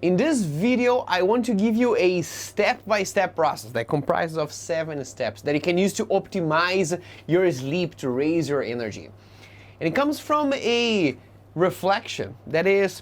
In this video, I want to give you a step-by-step process that comprises of 7 steps that you can use to optimize your sleep to raise your energy. And it comes from a reflection that is,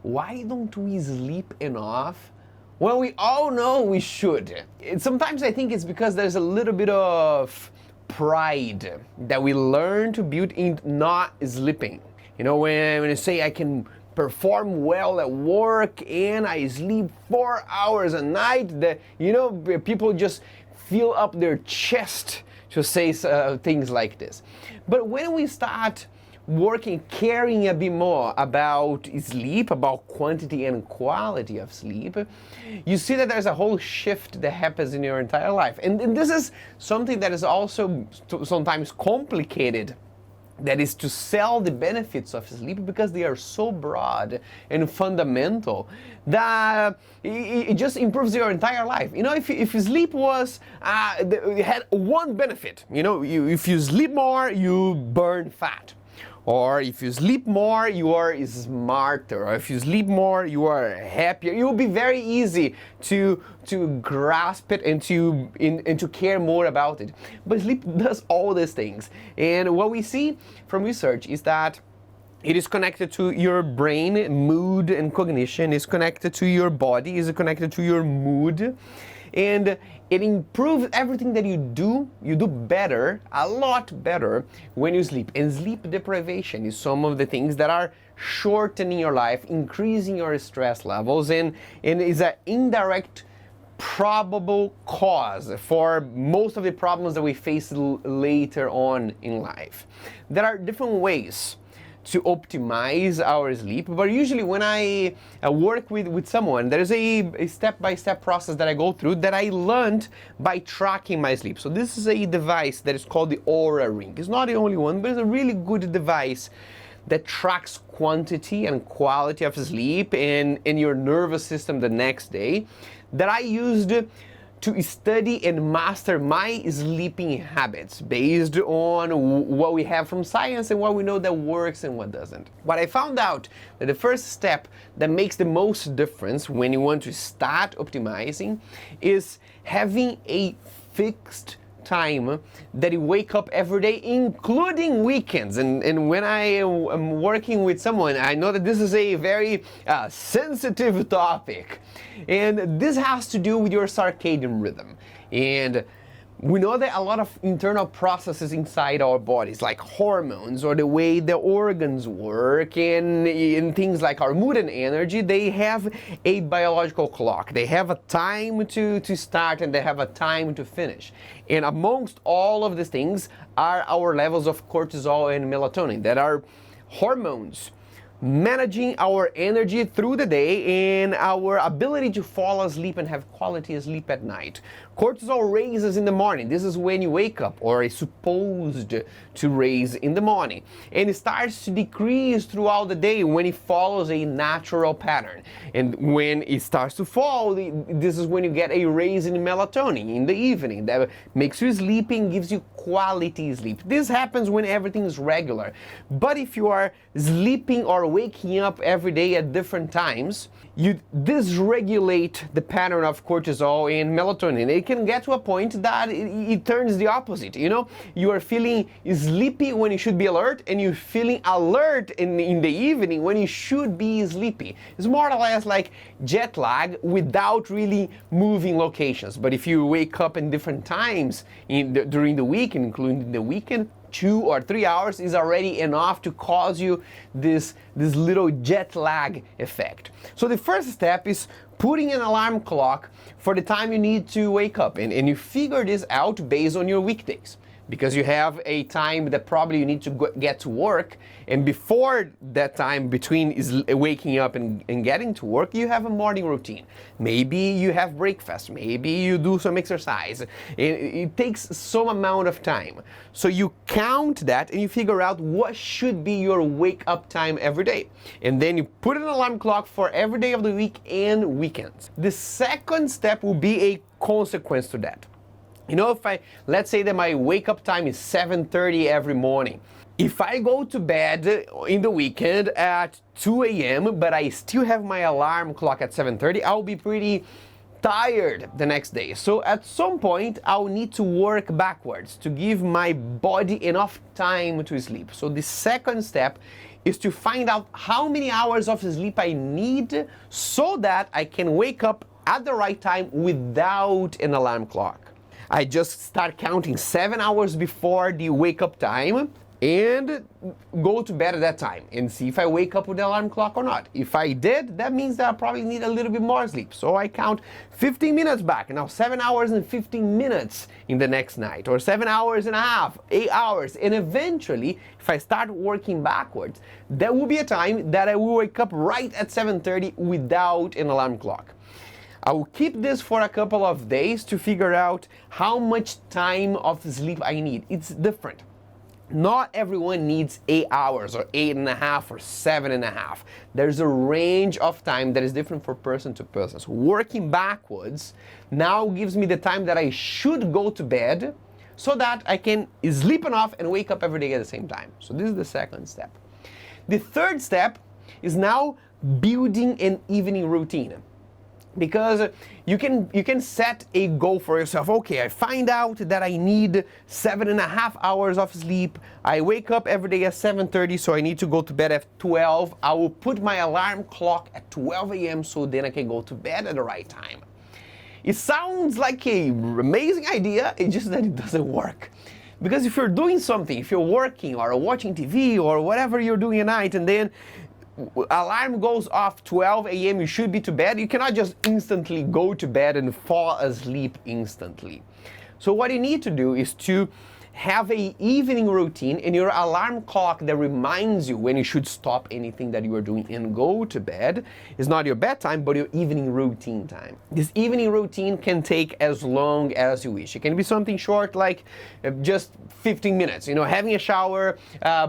why don't we sleep enough? Well, we all know we should. Sometimes I think it's because there's a little bit of pride that we learn to build in not sleeping. You know, when you say I can perform well at work and I sleep 4 hours a night, that, you know, people just fill up their chest to say things like this. But when we start working, caring a bit more about sleep, about quantity and quality of sleep, you see that there's a whole shift that happens in your entire life. And this is something that is also sometimes complicated. That is to sell the benefits of sleep because they are so broad and fundamental that it just improves your entire life. You know, if sleep was, it had one benefit, you know, if you sleep more, you burn fat. Or if you sleep more, you are smarter. Or if you sleep more, you are happier. It will be very easy to grasp it and to care more about it. But sleep does all these things. And what we see from research is that it is connected to your brain, mood, and cognition. It's connected to your body. It's connected to your mood. And it improves everything that you do better, a lot better when you sleep. And sleep deprivation is some of the things that are shortening your life, increasing your stress levels, and is an indirect probable cause for most of the problems that we face later on in life. There are different ways to optimize our sleep, but usually when I work with someone, there's a step-by-step process that I go through that I learned by tracking my sleep. So this is a device that is called the Oura Ring. It's not the only one, but it's a really good device that tracks quantity and quality of sleep in your nervous system the next day, that I used to study and master my sleeping habits based on what we have from science and what we know that works and what doesn't. What I found out that the first step that makes the most difference when you want to start optimizing is having a fixed time that you wake up every day, including weekends. And when I am working with someone, I know that this is a very sensitive topic. And this has to do with your circadian rhythm. And we know that a lot of internal processes inside our bodies, like hormones or the way the organs work, and in things like our mood and energy, they have a biological clock. They have a time to start and they have a time to finish. And amongst all of these things are our levels of cortisol and melatonin, that are hormones managing our energy through the day and our ability to fall asleep and have quality sleep at night. Cortisol raises in the morning. This is when you wake up, or is supposed to raise in the morning. And it starts to decrease throughout the day when it follows a natural pattern. And when it starts to fall, this is when you get a raise in melatonin in the evening that makes you sleepy and gives you quality sleep. This happens when everything is regular. But if you are sleeping or waking up every day at different times, you dysregulate the pattern of cortisol and melatonin. It can get to a point that it turns the opposite. You know, you are feeling sleepy when you should be alert, and you're feeling alert in the evening when you should be sleepy. It's more or less like jet lag without really moving locations. But if you wake up in different times during the week, including the weekend, 2 or 3 hours is already enough to cause you this little jet lag effect. So the first step is putting an alarm clock for the time you need to wake up, and you figure this out based on your weekdays. Because you have a time that probably you need to get to work, and before that time between is waking up and getting to work, you have a morning routine. Maybe you have breakfast, maybe you do some exercise. It takes some amount of time. So you count that and you figure out what should be your wake up time every day. And then you put an alarm clock for every day of the week and weekends. The second step will be a consequence to that. You know, let's say that my wake up time is 7:30 every morning. If I go to bed in the weekend at 2 a.m., but I still have my alarm clock at 7:30, I'll be pretty tired the next day. So at some point, I'll need to work backwards to give my body enough time to sleep. So the second step is to find out how many hours of sleep I need so that I can wake up at the right time without an alarm clock. I just start counting 7 hours before the wake up time and go to bed at that time and see if I wake up with the alarm clock or not. If I did, that means that I probably need a little bit more sleep. So I count 15 minutes back, now 7 hours and 15 minutes in the next night, or 7 hours and a half, 8 hours. And eventually, if I start working backwards, there will be a time that I will wake up right at 7:30 without an alarm clock. I will keep this for a couple of days to figure out how much time of sleep I need. It's different. Not everyone needs 8 hours or 8.5 or 7.5. There's a range of time that is different from person to person. So working backwards now gives me the time that I should go to bed so that I can sleep enough and wake up every day at the same time. So this is the second step. The third step is now building an evening routine. Because you can set a goal for yourself. Okay, I find out that I need 7.5 hours of sleep. I wake up every day at 7:30, so I need to go to bed at 12. I will put my alarm clock at 12 a.m. so then I can go to bed at the right time. It sounds like an amazing idea, it's just that it doesn't work. Because if you're doing something, if you're working or watching TV or whatever you're doing at night, and then alarm goes off 12 a.m. you should be to bed, you cannot just instantly go to bed and fall asleep instantly. So what you need to do is to have an evening routine and your alarm clock that reminds you when you should stop anything that you are doing and go to bed. It's not your bedtime, but your evening routine time. This evening routine can take as long as you wish. It can be something short like just 15 minutes, having a shower,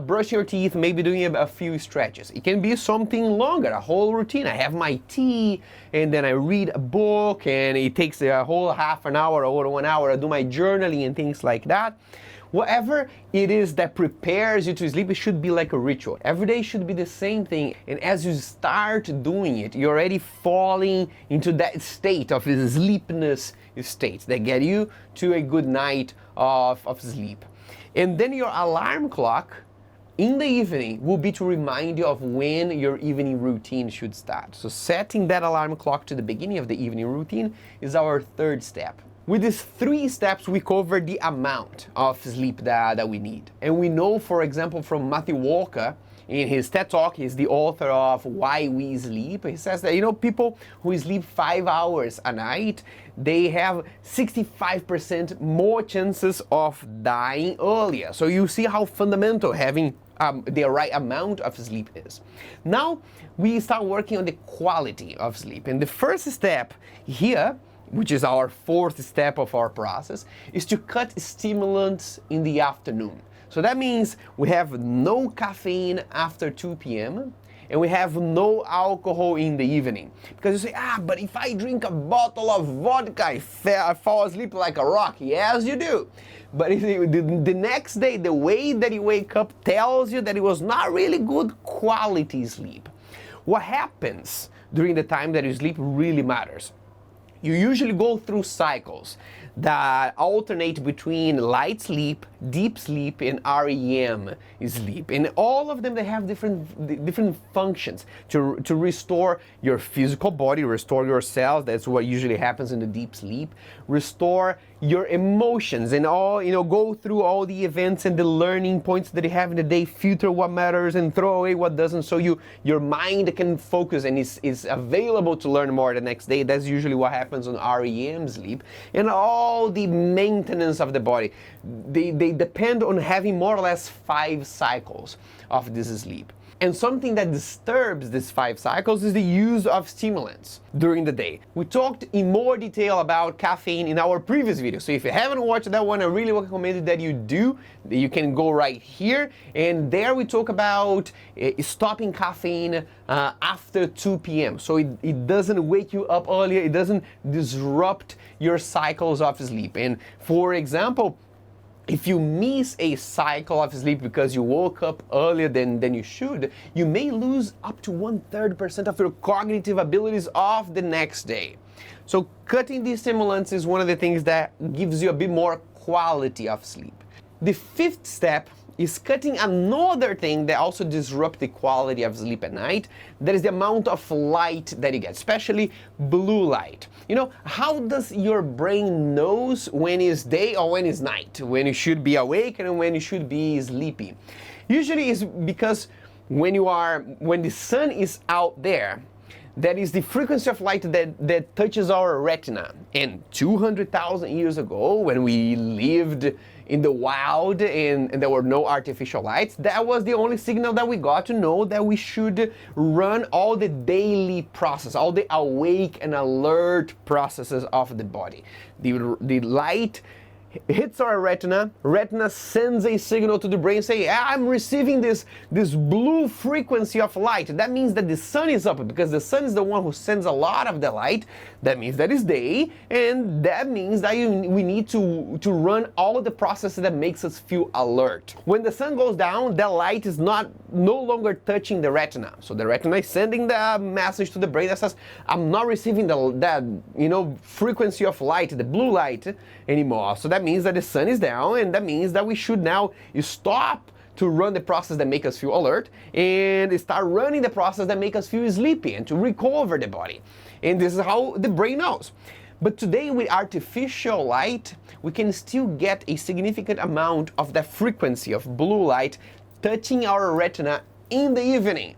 brushing your teeth, maybe doing a few stretches. It can be something longer, a whole routine. I have my tea and then I read a book and it takes a whole half an hour or 1 hour. I do my journaling and things like that. Whatever it is that prepares you to sleep, it should be like a ritual. Every day should be the same thing. And as you start doing it, you're already falling into that state of this sleepiness state that get you to a good night of sleep. And then your alarm clock in the evening will be to remind you of when your evening routine should start. So setting that alarm clock to the beginning of the evening routine is our third step. With these 3 steps, we cover the amount of sleep that we need. And we know, for example, from Matthew Walker, in his TED Talk, he's the author of Why We Sleep. He says that, people who sleep 5 hours a night, they have 65% more chances of dying earlier. So you see how fundamental having the right amount of sleep is. Now, we start working on the quality of sleep. And the first step here, which is our 4th step of our process, is to cut stimulants in the afternoon. So that means we have no caffeine after 2 p.m. and we have no alcohol in the evening. Because you say, but if I drink a bottle of vodka, I fall asleep like a rock. Yes, you do. But the next day, the way that you wake up tells you that it was not really good quality sleep. What happens during the time that you sleep really matters. You usually go through cycles that alternate between light sleep, deep sleep, and REM sleep. And all of them, they have different functions to restore your physical body, restore your cells. That's what usually happens in the deep sleep. Restore your emotions and all, go through all the events and the learning points that you have in the day, filter what matters and throw away what doesn't, so your mind can focus and is available to learn more the next day. That's usually what happens on REM sleep. And all the maintenance of the body, they depend on having more or less 5 cycles of this sleep. And something that disturbs these 5 cycles is the use of stimulants during the day. We talked in more detail about caffeine in our previous video. So if you haven't watched that one, I really recommend that you do. You can go right here. And there we talk about stopping caffeine after 2 p.m. So it doesn't wake you up earlier. It doesn't disrupt your cycles of sleep. And for example, If you miss a cycle of sleep because you woke up earlier than you should, you may lose up to 1/3% of your cognitive abilities of the next day. So cutting these stimulants is one of the things that gives you a bit more quality of sleep. The fifth step is cutting another thing that also disrupts the quality of sleep at night. That is the amount of light that you get, especially blue light. You know, how does your brain knows when it's day or when it's night? When you should be awake and when you should be sleepy? Usually it's because when the sun is out there, that is the frequency of light that touches our retina. And 200,000 years ago, when we lived in the wild and there were no artificial lights, that was the only signal that we got to know that we should run all the daily process, all the awake and alert processes of the body. The light hits our retina sends a signal to the brain saying, I'm receiving this blue frequency of light. That means that the sun is up, because the sun is the one who sends a lot of the light. That means that it's day, and that means that we need to run all the processes that makes us feel alert. When the sun goes down, that light is no longer touching the retina. So the retina is sending the message to the brain that says, I'm not receiving that frequency of light, the blue light anymore. So that means that the sun is down, and that means that we should now stop to run the process that make us feel alert and start running the process that make us feel sleepy and to recover the body. And this is how the brain knows. But today with artificial light, we can still get a significant amount of the frequency of blue light touching our retina in the evening.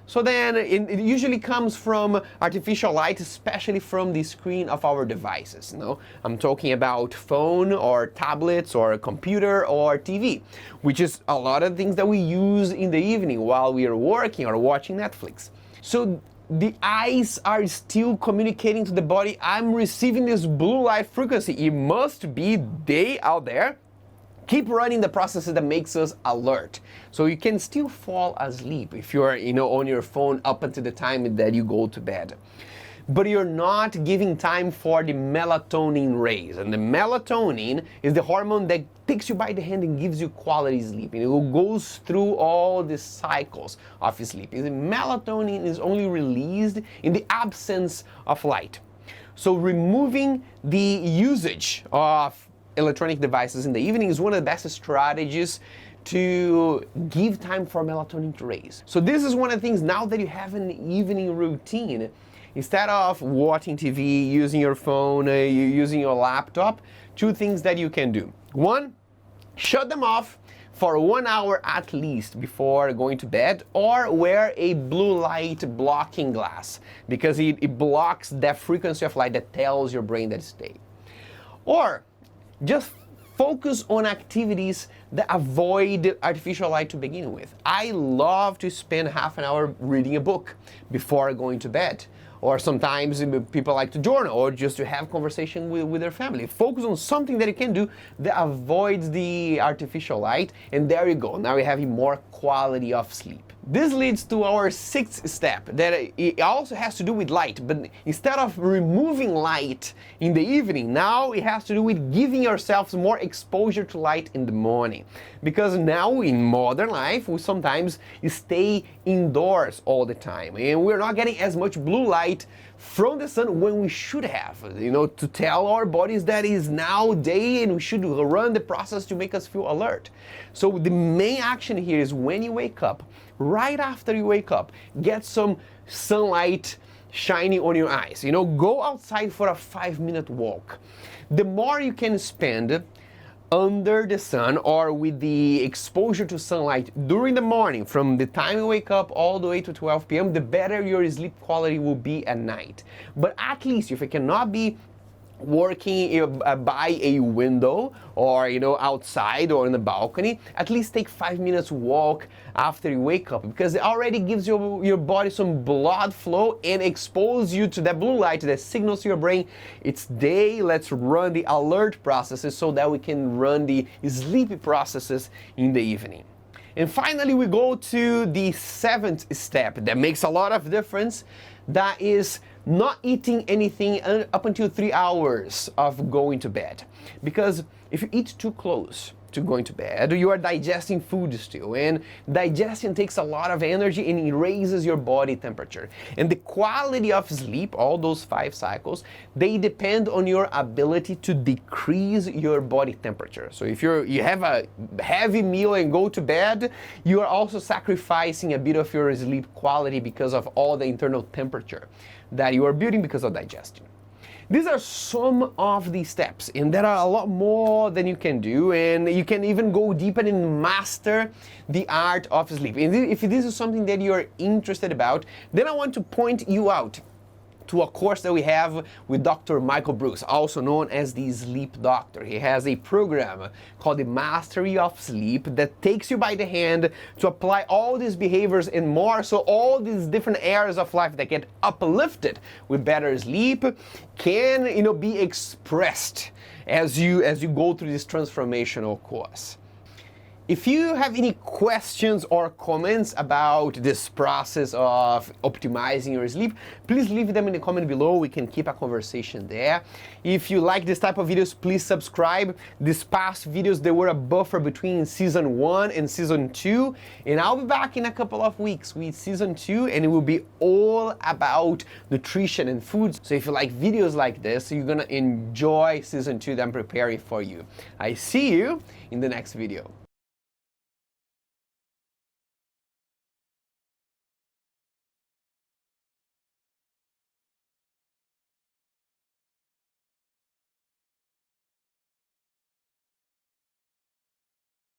So then it usually comes from artificial light, especially from the screen of our devices. I'm talking about phone or tablets or computer or TV, which is a lot of things that we use in the evening while we are working or watching Netflix. So the eyes are still communicating to the body, I'm receiving this blue light frequency. It must be day out there. Keep running the processes that makes us alert. So you can still fall asleep if you're on your phone up until the time that you go to bed. But you're not giving time for the melatonin rays. And the melatonin is the hormone that takes you by the hand and gives you quality sleep. And it goes through all the cycles of sleep. The melatonin is only released in the absence of light. So removing the usage of electronic devices in the evening is one of the best strategies to give time for melatonin to raise. So this is one of the things, now that you have an evening routine, instead of watching TV, using your phone, using your laptop, two things that you can do. One, shut them off for 1 hour at least before going to bed, or wear a blue light blocking glass, because it blocks that frequency of light that tells your brain that it's day. Or just focus on activities that avoid artificial light to begin with. I love to spend half an hour reading a book before going to bed. Or sometimes people like to journal or just to have conversation with their family. Focus on something that you can do that avoids the artificial light, and there you go. Now you're having more quality of sleep. This leads to our sixth step, that it also has to do with light, but instead of removing light in the evening, now it has to do with giving yourselves more exposure to light in the morning. Because now in modern life, we sometimes stay indoors all the time, and we're not getting as much blue light from the sun when we should have, to tell our bodies that it is now day and we should run the process to make us feel alert. So the main action here is when you wake up, right after you wake up, get some sunlight shining on your eyes. Go outside for a 5-minute walk. The more you can spend under the sun or with the exposure to sunlight during the morning, from the time you wake up all the way to 12 p.m., the better your sleep quality will be at night. But at least if it cannot be working by a window or outside or in the balcony, at least take 5 minutes walk after you wake up, because it already gives your body some blood flow and expose you to that blue light that signals to your brain it's day, let's run the alert processes so that we can run the sleepy processes in the evening. And finally, we go to the seventh step that makes a lot of difference. That is not eating anything up until 3 hours of going to bed. Because if you eat too close to going to bed, you are digesting food still, and digestion takes a lot of energy and it raises your body temperature. And the quality of sleep, all those 5 cycles, they depend on your ability to decrease your body temperature. So if you have a heavy meal and go to bed, you are also sacrificing a bit of your sleep quality because of all the internal temperature that you are building because of digestion. These are some of the steps, and there are a lot more than you can do, and you can even go deeper and master the art of sleep. And if this is something that you're interested about, then I want to point you out to a course that we have with Dr. Michael Breus, also known as the Sleep Doctor. He has a program called the Mastery of Sleep that takes you by the hand to apply all these behaviors and more, so all these different areas of life that get uplifted with better sleep can, be expressed as you go through this transformational course. If you have any questions or comments about this process of optimizing your sleep, please leave them in the comment below. We can keep a conversation there. If you like this type of videos, please subscribe. These past videos, they were a buffer between season 1 and season 2, and I'll be back in a couple of weeks with season 2, and it will be all about nutrition and foods. So if you like videos like this, you're gonna enjoy season 2 that I'm preparing for you. I see you in the next video.